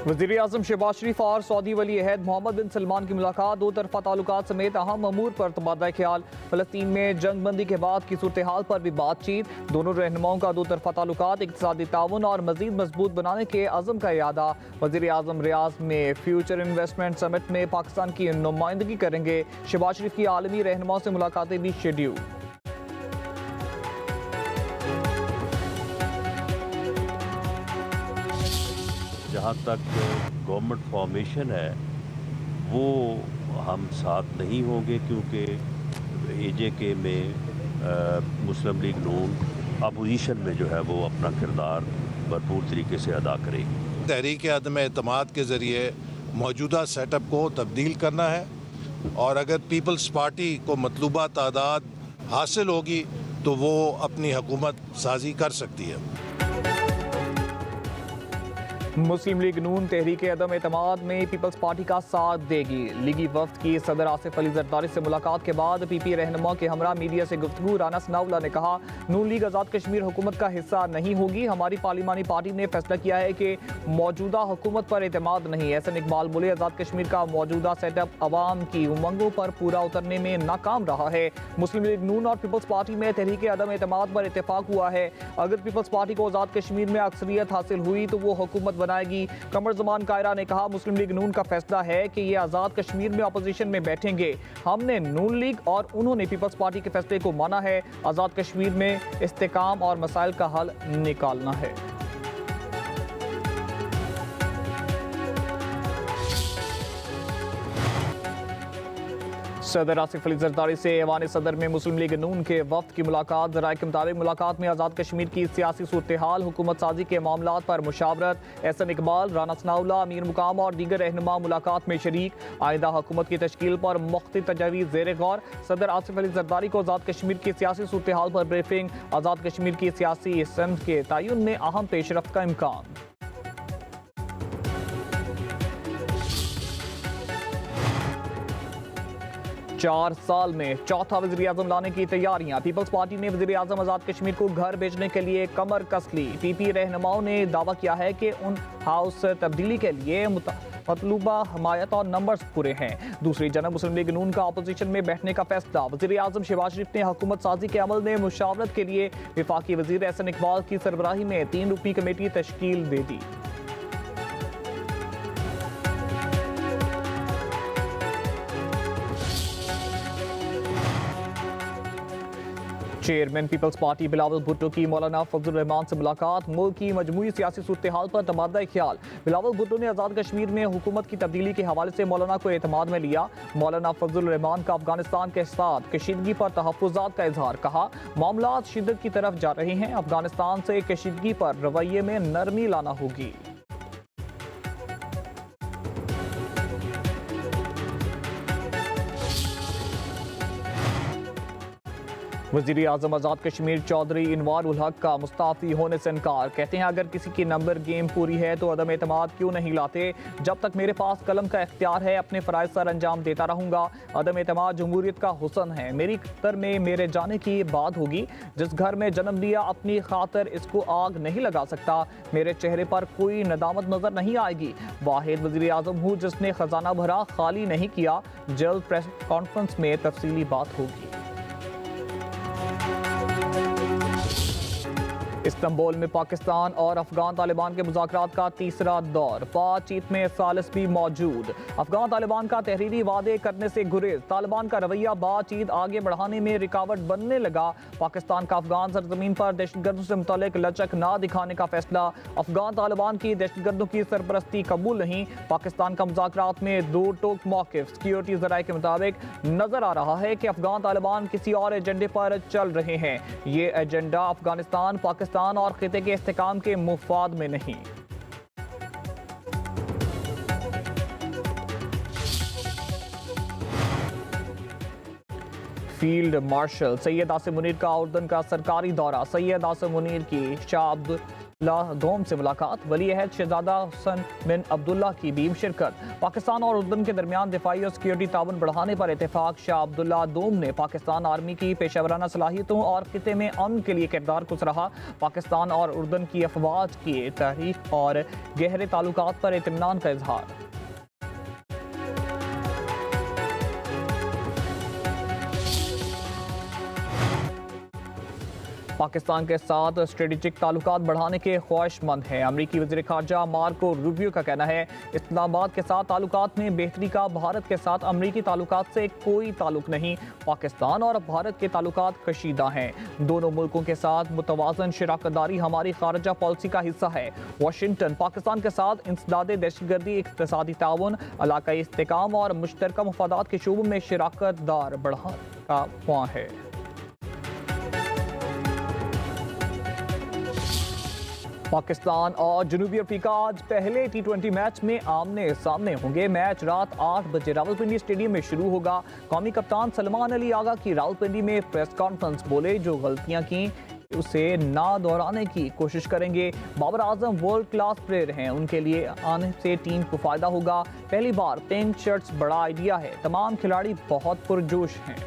वज़ीर आज़म शहबाज शरीफ और सऊदी वली अहद मोहम्मद बिन सलमान की मुलाकात। दो तरफा ताल्लुकात समेत अहम अमूर पर तबादला ख्याल। फ़लस्तीन में जंग बंदी के बाद की सूरत हाल पर भी बातचीत। दोनों रहनुमाओं का दो तरफा ताल्लुकात, इक़्तिसादी ताउन और मज़ीद मजबूत बनाने के अज़म का इरादा। वज़ीर आज़म रियाद में फ्यूचर इन्वेस्टमेंट समिट में पाकिस्तान की नुमाइंदगी करेंगे। शहबाज शरीफ की आलमी रहनुमाओं से मुलाकातें भी शेड्यूल। जहाँ तक गवर्नमेंट फॉर्मेशन है वो हम साथ नहीं होंगे, क्योंकि एजेके में मुस्लिम लीग नून अपोजिशन में जो है वो अपना किरदार भरपूर तरीके से अदा करेगी। तहरीक अदम एतमाद के ज़रिए मौजूदा सेटअप को तब्दील करना है, और अगर पीपल्स पार्टी को मतलूबा तादाद हासिल होगी तो वो अपनी हुकूमत साजी कर सकती है। मुस्लिम लीग नून तहरीक अदम एतमाद में पीपल्स पार्टी का साथ देगी। लीगी वफ्द की सदर आसिफ अली जरदारी से मुलाकात के बाद पीपी रहनुमा के हमरा मीडिया से गुफ्तगू। राना सनाउल्लाह ने कहा, नून लीग आज़ाद कश्मीर हुकूमत का हिस्सा नहीं होगी। हमारी पार्लिमानी पार्टी ने फैसला किया है कि मौजूदा हुकूमत पर एतमाद नहीं। एहसन इकबाल बोले, आज़ाद कश्मीर का मौजूदा सेटअप अवाम की उमंगों पर पूरा उतरने में नाकाम रहा है। मुस्लिम लीग नून और पीपल्स पार्टी में तहरीक अदम एतमाद पर इतफाक हुआ है। अगर पीपल्स पार्टी को आज़ाद कश्मीर में अक्सरियत हासिल हुई तो वो हुकूमत बनाएगी। कमर ज़मान कायरा ने कहा, मुस्लिम लीग नून का फैसला है कि ये आज़ाद कश्मीर में अपोजिशन में बैठेंगे। हमने नून लीग और उन्होंने पीपल्स पार्टी के फैसले को माना है। आज़ाद कश्मीर में इस्तेकाम और मसाइल का हल निकालना है। सदर आसिफ अली जरदारी से ऐवान सदर में मुस्लिम लीग नून के वफ्द की मुलाकात। ज़राए के मुताबिक मुलाकात में आज़ाद कश्मीर की सियासी सूरत हाल, हुकूमत साजी के मामलात पर मुशावरत। एहसन इकबाल, राना सनाउल्लाह, अमीर मुकाम और दीगर रहनुमा मुलाकात में शरीक। आइंदा हुकूमत की तश्कील पर मुख्तलिफ तजावीज़ ज़ेर गौर। सदर आसिफ अली जरदारी को आज़ाद कश्मीर की सियासी सूरत हाल पर ब्रीफिंग। आज़ाद कश्मीर की सियासी सनद के तयन में अहम पेशरफ्त का इम्कान। 4 साल में चौथा वज़ीर आज़म लाने की तैयारियां। पीपल्स पार्टी ने वज़ीर आज़म आज़ाद कश्मीर को घर भेजने के लिए कमर कस ली। पीपी रहनुमाओं ने दावा किया है कि उन हाउस तब्दीली के लिए मतलूबा हमायत और नंबर्स पूरे हैं। दूसरी जनब मुस्लिम लीग नून का अपोजिशन में बैठने का फैसला। वज़ीर आज़म शहबाज शरीफ ने हुकूमत साजी के अमल में मुशावरत के लिए वफाकी वज़ीर एहसन इकबाल की सरबराही में 3 रुकनी कमेटी तश्कील दे दी। चेयरमैन पीपल्स पार्टी बिलावल भुट्टो की मौलाना फजल रहमान से मुलाकात। मुल्क की मजमूई सियासी सूरत हाल पर तबादला ख्याल। बिलावल भुट्टो ने आज़ाद कश्मीर में हुकूमत की तब्दीली के हवाले से मौलाना को एतमाद में लिया। मौलाना फजल रहमान का अफगानिस्तान के साथ कशीदगी पर तहफ़्फ़ुज़ात का इजहार। कहा, मामलात शिद्दत की तरफ जा रहे हैं। अफगानिस्तान से कशीदगी पर रवैये में नरमी लाना होगी। वज़ीर आज़म आज़ाद कश्मीर चौधरी इनवार उल हक का मुस्ताफ़ी होने से इनकार। कहते हैं, अगर किसी की नंबर गेम पूरी है तो अदम एतमाद क्यों नहीं लाते। जब तक मेरे पास कलम का इख्तियार है अपने फ़राइज़ सर अंजाम देता रहूँगा। अदम एतमाद जमहूरियत का हुस्न है। मेरी खतर में मेरे जाने की बात होगी। जिस घर में जन्म लिया अपनी खातर इसको आग नहीं लगा सकता। मेरे चेहरे पर कोई नदामत नज़र नहीं आएगी। वाहिद वज़ीर आज़म हूँ जिसने ख़जाना भरा, खाली नहीं किया। जल्द प्रेस कॉन्फ्रेंस में तफसीली बात होगी। इस्तांबुल में पाकिस्तान और अफगान तालिबान के मुज़ाकरात का तीसरा दौर। बातचीत में सालिस भी मौजूद। अफगान तालिबान का तहरीरी वादे करने से गुरेज। तालिबान का रवैया बातचीत आगे बढ़ाने में रुकावट बनने लगा। पाकिस्तान का अफगान सरजमीन पर दहशतगर्दों से मुतल्लिक लचक ना दिखाने का फैसला। अफगान तालिबान की दहशतगर्दों की सरपरस्ती कबूल नहीं। पाकिस्तान का मुज़ाकरात में दो टोक मौक़िफ़। सिक्योरिटी ज़राए के मुताबिक नजर आ रहा है कि अफगान तालिबान किसी और एजेंडे पर चल रहे हैं। ये एजेंडा अफगानिस्तान, पाकिस्तान और खिते के इस्तेकाम के मुफाद में नहीं। फील्ड मार्शल सैयद आसिम मुनीर का उर्दन का सरकारी दौरा। सैयद आसिम मुनीर की शाह दोम से मुलाकात, वली अहद शहजादा हुसैन बिन अब्दुल्ला की भी शिरकत। पाकिस्तान और उर्दन के दरमियान दिफाई और सिक्योरिटी ताउन बढ़ाने पर इत्तेफाक। शाह अब्दुल्ला दोम ने पाकिस्तान आर्मी की पेशेवराना सलाहियतों और खिते में अमन के लिए किरदार को सराहा। पाकिस्तान और उर्दन की अफवाज की तारीख और गहरे ताल्लुकात पर इत्मीनान का इजहार। पाकिस्तान के साथ स्ट्रेटेजिक ताल्लुकात बढ़ाने के ख्वाहिशमंद हैं। अमरीकी वज़ीर ख़ारजा मार्को रूबियो का कहना है इस्लामाबाद के साथ ताल्लुकात में बेहतरी का भारत के साथ अमरीकी ताल्लुकात से कोई ताल्लुक नहीं। पाकिस्तान और भारत के ताल्लुकात कशीदा हैं। दोनों मुल्कों के साथ मुतवाज़न शराकतदारी हमारी ख़ारजा पॉलिसी का हिस्सा है। वाशिंगटन पाकिस्तान के साथ इंसदाद दहशतगर्दी, इक़्तिसादी ताउन, इलाक़ाई इस्तेहकाम और मुश्तरका मफादात के शोबों में शराकत दार बढ़ाने का ख्वाह है। पाकिस्तान और जनूबी अफ्रीका आज पहले T20 मैच में आमने सामने होंगे। मैच रात 8 बजे रावलपिंडी स्टेडियम में शुरू होगा। कौमी कप्तान सलमान अली आगा की रावलपिंडी में प्रेस कॉन्फ्रेंस, बोले जो गलतियां की उसे ना दोहराने की कोशिश करेंगे। Babar Azam world class player हैं, उनके लिए आने से टीम को फायदा होगा। पहली बार पिंक शर्ट्स बड़ा आइडिया है, तमाम खिलाड़ी बहुत पुरजोश हैं।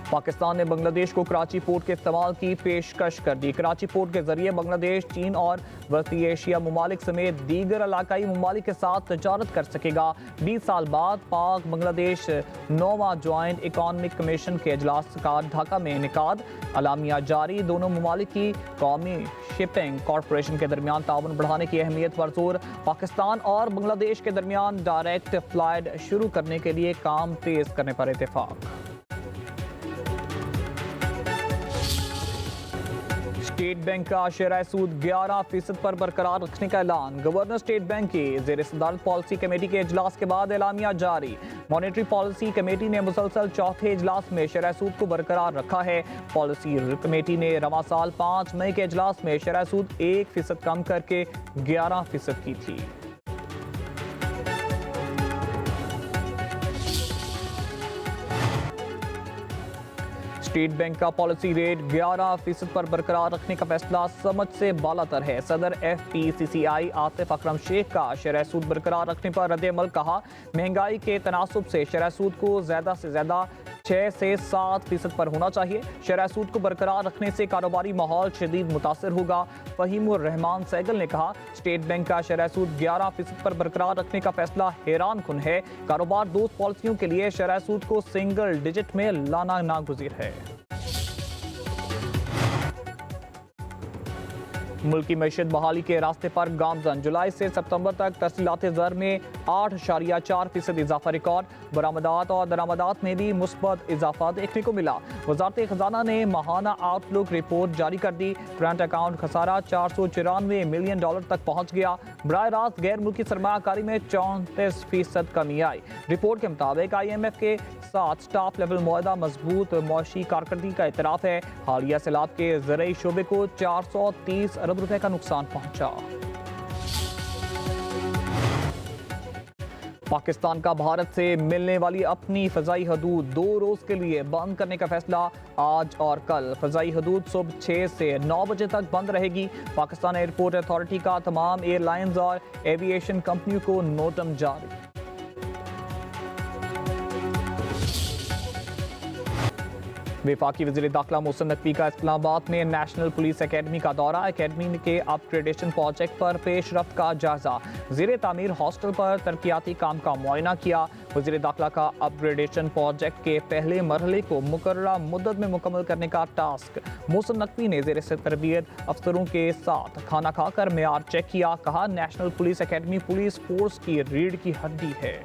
पाकिस्तान ने बांग्लादेश को कराची पोर्ट के इस्तेमाल की पेशकश कर दी। कराची पोर्ट के जरिए बांग्लादेश, चीन और वस्ती एशिया ममालिक समेत दीगर इलाकाई ममालिक के साथ तजारत कर सकेगा। 20 साल बाद पाक बांग्लादेश 9वां ज्वाइंट इकॉनमिक कमीशन के इजलास का ढाका में इनेकाद। अलामिया जारी, दोनों ममालिक की कौमी शिपिंग कॉरपोरेशन के दरमियान ताउन बढ़ाने की अहमियत पर जोर। पाकिस्तान और बांग्लादेश के दरमियान डायरेक्ट फ्लाइट शुरू करने के लिए काम तेज करने पर इत्तेफाक। स्टेट बैंक का शेयर सूद 11% पर बरकरार रखने का ऐलान। गवर्नर स्टेट बैंक की ज़ेर सदारत पॉलिसी कमेटी के इजलास के बाद एलामिया जारी। मॉनेटरी पॉलिसी कमेटी ने मुसलसल चौथे इजलास में शेयर सूद को बरकरार रखा है। पॉलिसी कमेटी ने रवा साल 5 मई के इजलास में शेयर सूद 1% कम करके 11% की थी। स्टेट बैंक का पॉलिसी रेट 11% पर बरकरार रखने का फैसला समझ से बालातर है। सदर FPCCI आसिफ अकरम शेख का शेयर सूद बरकरार रखने पर रद्द-ए-अमल, कहा महंगाई के तनासुब से शेयर सूद को ज़्यादा से ज़्यादा 6 से 7% पर होना चाहिए। शेयर सूद को बरकरार रखने से कारोबारी माहौल शदीद मुतासर होगा। फहीमुर रहमान सहगल ने कहा स्टेट बैंक का शेयर सूद 11% पर बरकरार रखने का फैसला हैरान कुन है। कारोबार दोस्त पॉलिसियों के लिए शेयर सूद को सिंगल डिजिट में लाना नागुज़ीर है। मुल्की मईशत बहाली के रास्ते पर गामजन, जुलाई से सितंबर तक तहसीलात ज़र में 8.4% इजाफा रिकॉर्ड। बरामदात और दरामदात में भी मुस्बत इजाफा देखने को मिला। वजारत खजाना ने माहाना आउटलुक रिपोर्ट जारी कर दी। करंट अकाउंट खसारा $494 मिलियन तक पहुंच गया। बराह रास्त गैर मुल्की सरमायाकारी में 34% कमी आई। रिपोर्ट के मुताबिक IMF के साथ स्टाफ लेवल मुआहदा मजबूत मौशी कारकर्दगी का इतराफ़ है। हालिया सैलाब के ज़रई शोबे को 430 अरब रुपए का नुकसान पहुंचा। पाकिस्तान का भारत से मिलने वाली अपनी फ़ज़ाई हदूद 2 रोज़ के लिए बंद करने का फैसला। आज और कल फ़ज़ाई हदूद सुबह 6 से 9 बजे तक बंद रहेगी। पाकिस्तान एयरपोर्ट अथॉरिटी का तमाम एयरलाइंस और एविएशन कंपनियों को नोटम जारी। वफाकी वज़ीर दाखिला मोहसिन नकवी का इस्लामाबाद में नेशनल पुलिस अकेडमी का दौरा। अकेडमी के अपग्रेडेशन प्रोजेक्ट पर पेशरफ्त का जायजा। ज़ेर तामीर हॉस्टल पर तरक्याती काम का मुआयना किया। वज़ीर दाखिला का अपग्रेडेशन प्रोजेक्ट के पहले मरहले को मुकर्ररा मुद्दत में मुकम्मल करने का टास्क। मोहसिन नकवी ने ज़ेर से तरबियत अफसरों के साथ खाना खाकर मेयार चेक किया। कहा national police academy police force की रीढ़ की हड्डी है।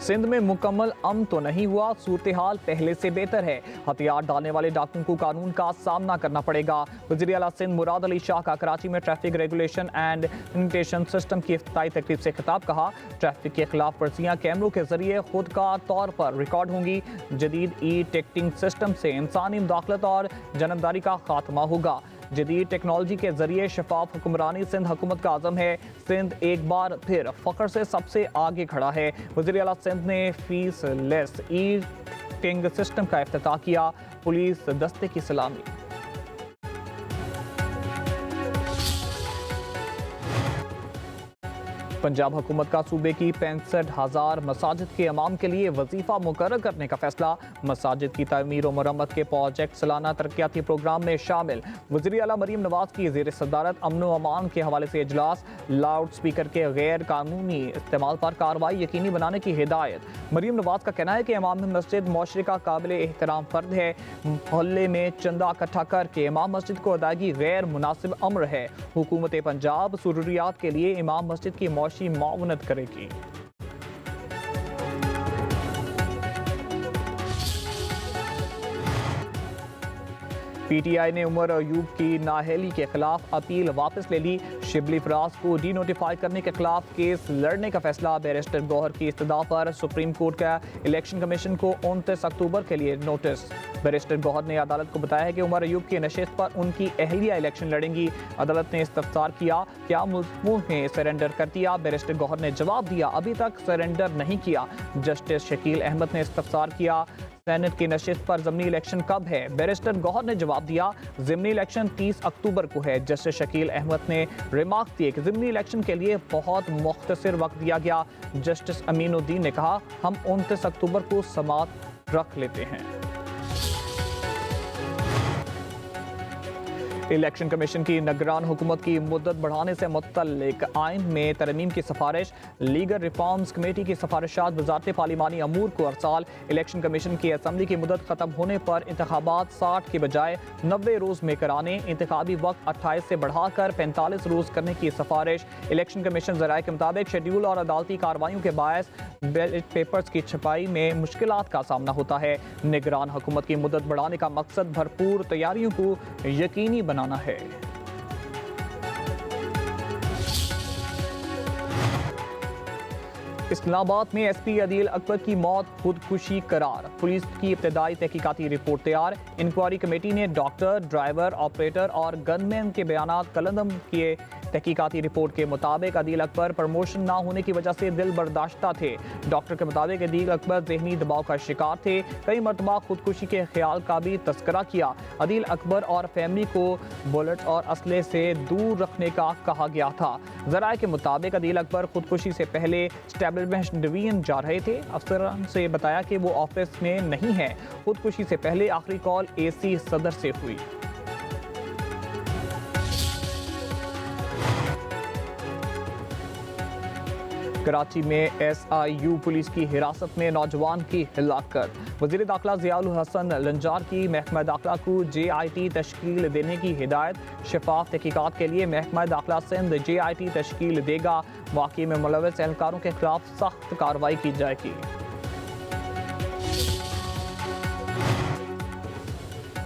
सिंध में मुकम्मल अमन तो नहीं हुआ, सूरत हाल पहले से बेहतर है। हथियार डालने वाले डाकुओं को कानून का सामना करना पड़ेगा। वज़ीर आला सिंध मुराद अली शाह का कराची में traffic regulation and sanitation system की इफ्तिताई तकरीब से खिताब। कहा ट्रैफिक के खिलाफ वर्जियाँ कैमरों के जरिए खुदकार तौर पर रिकॉर्ड होंगी। जदीद टिकटिंग सिस्टम से इंसानी मुदाखलत और जनमदारी का खात्मा होगा। जदीद टेक्नोलॉजी के जरिए शफाफ हुक्मरानी सिंध हुकूमत का आज़म है। सिंध एक बार फिर फ़ख्र से सबसे आगे खड़ा है। वज़ीर आला सिंध ने फीस लेस ई टिंग सिस्टम का इफ्तिताह किया। पुलिस दस्ते की सलामी। पंजाब हुकूमत का सूबे की 65,000 मसाजिद के इमाम के लिए वजीफा मुकर्रर करने का फैसला। मसाजिद की तमीर और मरम्मत के प्रोजेक्ट सालाना तरक्याती प्रोग्राम में शामिल। वज़ीर आला मरीम नवाज की ज़ेर सदारत अमन व अमान के हवाले से इजलास। लाउड स्पीकर के गैर कानूनी इस्तेमाल पर कार्रवाई यकीनी बनाने की हिदायत। मरीम नवाज का कहना है कि इमाम मस्जिद मुआशरे का काबिल एहतराम फ़र्द है। मोहल्ले में चंदा इकट्ठा करके इमाम मस्जिद को अदायगी गैर मुनासिब अमर है। हुकूमत पंजाब ज़रूरियात के लिए इमाम मस्जिद की मावनत करेगी। पीटीआई ने उमर अयूब की नाअहली के खिलाफ अपील वापस ले ली। शिबली फराज को डी नोटिफाई करने के खिलाफ केस लड़ने का फैसला। बैरिस्टर गौहर की इस्तदा पर सुप्रीम कोर्ट का इलेक्शन कमीशन को 29 अक्टूबर के लिए नोटिस। बैरिस्टर गौहर ने अदालत को बताया कि उमर अयूब की नशिस्त पर उनकी अहलिया इलेक्शन लड़ेंगी। अदालत ने इस्तफसार किया, क्या मुल्ज़िमों ने सरेंडर कर दिया? बैरिस्टर गौहर ने जवाब दिया, अभी तक सरेंडर नहीं किया। जस्टिस शकील अहमद ने इस्तफसार किया, सेनेट की नशिस्त पर ज़मीनी इलेक्शन कब है? बैरिस्टर गौहर ने जवाब दिया, ज़मीनी इलेक्शन 30 अक्टूबर को है। जस्टिस शकील अहमद ने रिमार्क दिए कि ज़मीनी इलेक्शन के लिए बहुत मुख्तसर वक्त दिया गया। जस्टिस अमीनुद्दीन ने कहा, हम 29 अक्टूबर को समाअत रख लेते हैं। इलेक्शन कमीशन की निगरान हुकूमत की मुद्दत बढ़ाने से मुतल्लिक आइन में तरमीम की सिफारिश। लीगल रिफॉर्म्स कमेटी की सिफारिशात वज़ारत पार्लिमानी अमूर को अरसाल। इलेक्शन कमीशन की असम्बली की मुद्दत ख़त्म होने पर इंतखाबात 60 के बजाय 90 रोज़ में कराने, इंतखाबी वक्त 28 से बढ़ाकर 45 रोज़ करने की सिफारिश। इलेक्शन कमीशन ज़राए के मुताबिक शेड्यूल और अदालती कार्रवाइयों के बायस बैलेट पेपर्स की छपाई में मुश्किलात का सामना होता है। निगरान हुकूमत की मुद्दत बढ़ाने का मकसद भरपूर तैयारियों को यकीनी बनाना है। इस्लामाबाद में एसपी अदील अकबर की मौत खुदकुशी करार। पुलिस की इब्तदाई तहकीकाती रिपोर्ट तैयार। इंक्वायरी कमेटी ने डॉक्टर, ड्राइवर, ऑपरेटर और गनमैन के बयानात कलंदम किए। तहकीकाती रिपोर्ट के मुताबिक अदील अकबर प्रमोशन ना होने की वजह से दिल बर्दाश्ता थे। डॉक्टर के मुताबिक अदील अकबर जहनी दबाव का शिकार थे। कई मरतबा खुदकुशी के ख्याल का भी तस्करा किया। अदील अकबर और फैमिली को बुलेट और असले से दूर रखने का कहा गया था। ज़राए के मुताबिक अदील अकबर खुदकुशी से पहले स्टेबलिशमेंट डिवीजन जा रहे थे। अफसरान से बताया कि वो ऑफिस में नहीं है। खुदकुशी से पहले आखिरी कॉल एसी सदर से हुई। कराची में SIU पुलिस की हिरासत में नौजवान की हिलाकत। वज़ीर दाखिला ज़ियाउल हसन लंजार की महकमा दाखिला को JIT तश्कील देने की हिदायत। शफाफ तहकीकात के लिए महकमा दाखिला सिंध JIT तश्कील देगा। वाक़े में मुलव्वस एहलकारों के खिलाफ सख्त कार्रवाई की जाएगी।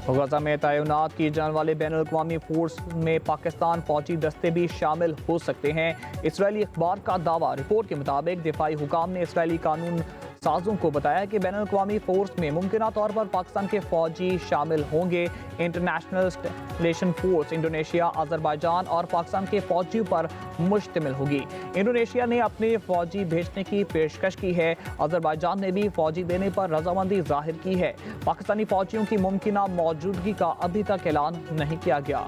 गजा में तैनात की जाने वाले बैनुल-अक़वामी फोर्स में पाकिस्तान फौजी दस्ते भी शामिल हो सकते हैं। इसराइली अखबार का दावा। रिपोर्ट के मुताबिक दिफाई हुकाम ने इसराइली कानून साजों को बताया कि बैनुल-अक़वामी फोर्स में मुमकिना तौर पर पाकिस्तान के फौजी शामिल होंगे। International station force Indonesia, Azerbaijan और पाकिस्तान के फौजियों पर मुश्तमिल होगी। इंडोनेशिया ने अपने फौजी भेजने की पेशकश की है। अज़रबैजान ने भी फौजी देने पर रजामंदी जाहिर की है। पाकिस्तानी फौजियों की मुमकिना मौजूदगी का अभी तक ऐलान नहीं किया गया।